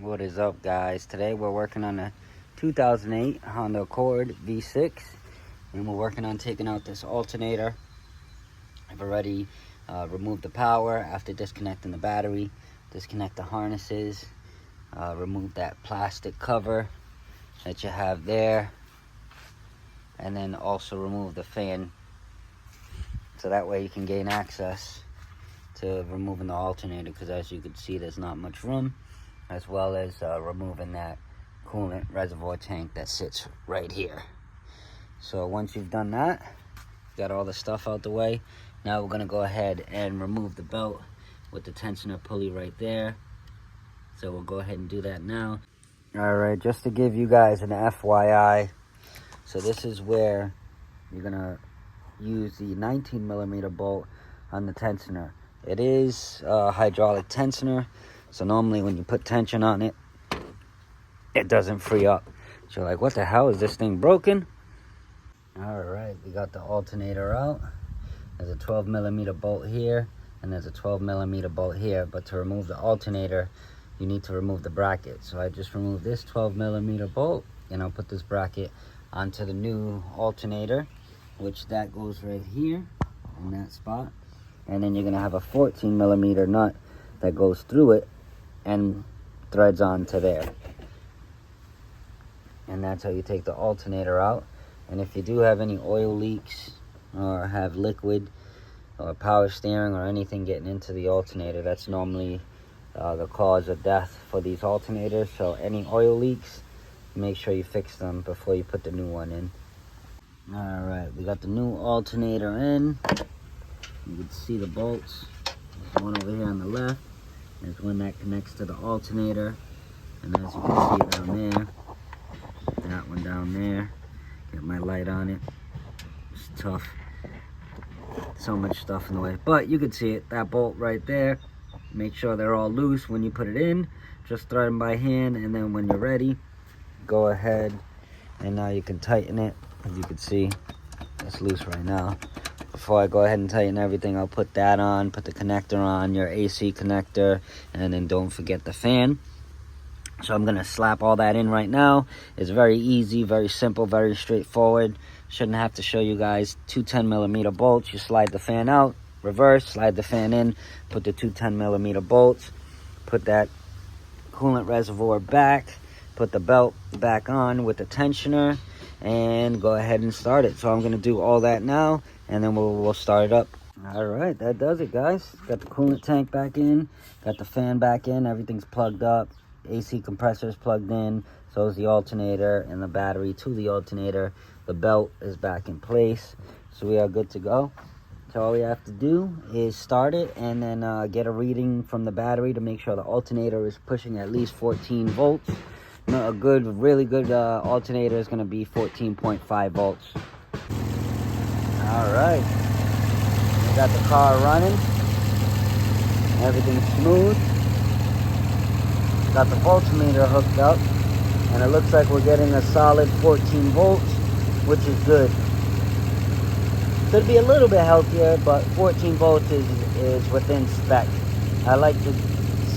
What is up, guys? Today we're working on a 2008 Honda Accord V6, and we're working on taking out this alternator. I've already removed the power after disconnecting the battery, disconnect the harnesses, remove that plastic cover that you have there, and then also remove the fan, so that way you can gain access to removing the alternator, because as you can see there's not much room, as well as removing that coolant reservoir tank that sits right here. So once you've done that, got all the stuff out the way, now we're going to go ahead and remove the belt with the tensioner pulley right there. So we'll go ahead and do that now. Alright, just to give you guys an FYI, so this is where you're going to use the 19mm bolt on the tensioner. It is a hydraulic tensioner, so normally when you put tension on it, it doesn't free up. So you're like, what the hell, is this thing broken? Alright, we got the alternator out. There's a 12mm bolt here, and there's a 12mm bolt here, but to remove the alternator, you need to remove the bracket. So I just removed this 12mm bolt, and I'll put this bracket onto the new alternator, which that goes right here in that spot. And then you're gonna have a 14mm nut that goes through it and threads onto there. And that's how you take the alternator out. And if you do have any oil leaks or have liquid or power steering or anything getting into the alternator, that's normally the cause of death for these alternators. So any oil leaks, make sure you fix them before you put the new one in. Alright, we got the new alternator in. You can see the bolts. There's one over here on the left. There's one that connects to the alternator. And as you can see down there, that one down there. Got my light on it. It's tough. So much stuff in the way. But you can see it, that bolt right there. Make sure they're all loose when you put it in. Just thread them by hand, and then when you're ready, go ahead and now you can tighten it. As you can see, it's loose right now. Before I go ahead and tighten everything, I'll put that on, put the connector on, your AC connector, and then don't forget the fan. So I'm gonna slap all that in right now. It's very easy, very simple, very straightforward. Shouldn't have to show you guys. Two 10mm bolts. You slide the fan out, reverse, slide the fan in, put the two 10mm bolts, put that coolant reservoir back, put the belt back on with the tensioner, and go ahead and start it. So I'm gonna do all that now, and then we'll start it up. All right, that does it, guys. Got the coolant tank back in, got the fan back in, everything's plugged up, AC compressor is plugged in, so is the alternator and the battery to the alternator. The belt is back in place, so we are good to go. So all we have to do is start it, and then get a reading from the battery to make sure the alternator is pushing at least 14 volts. A good, really good alternator is going to be 14.5 volts. All right, we got the car running. Everything's smooth. Got the voltmeter hooked up, and it looks like we're getting a solid 14 volts, which is good. Could be a little bit healthier, but 14 volts is within spec. I like to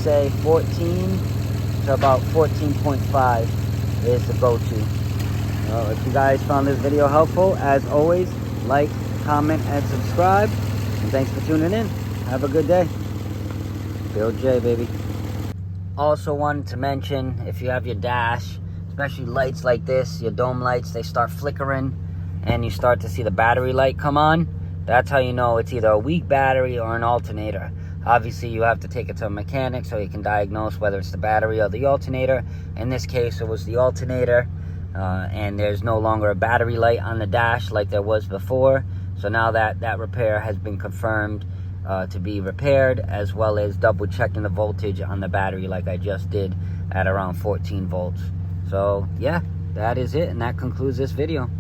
say 14 to about 14.5 is the go-to. If you guys found this video helpful, as always, like, comment, and subscribe. And thanks for tuning in. Have a good day. Bill J, baby. Also wanted to mention, if you have your dash, especially lights like this, your dome lights, they start flickering and you start to see the battery light come on, that's how you know it's either a weak battery or an alternator. Obviously, you have to take it to a mechanic so you can diagnose whether it's the battery or the alternator. In this case, it was the alternator, and there's no longer a battery light on the dash like there was before. So now that repair has been confirmed to be repaired, as well as double checking the voltage on the battery like I just did at around 14 volts. So yeah, that is it, and that concludes this video.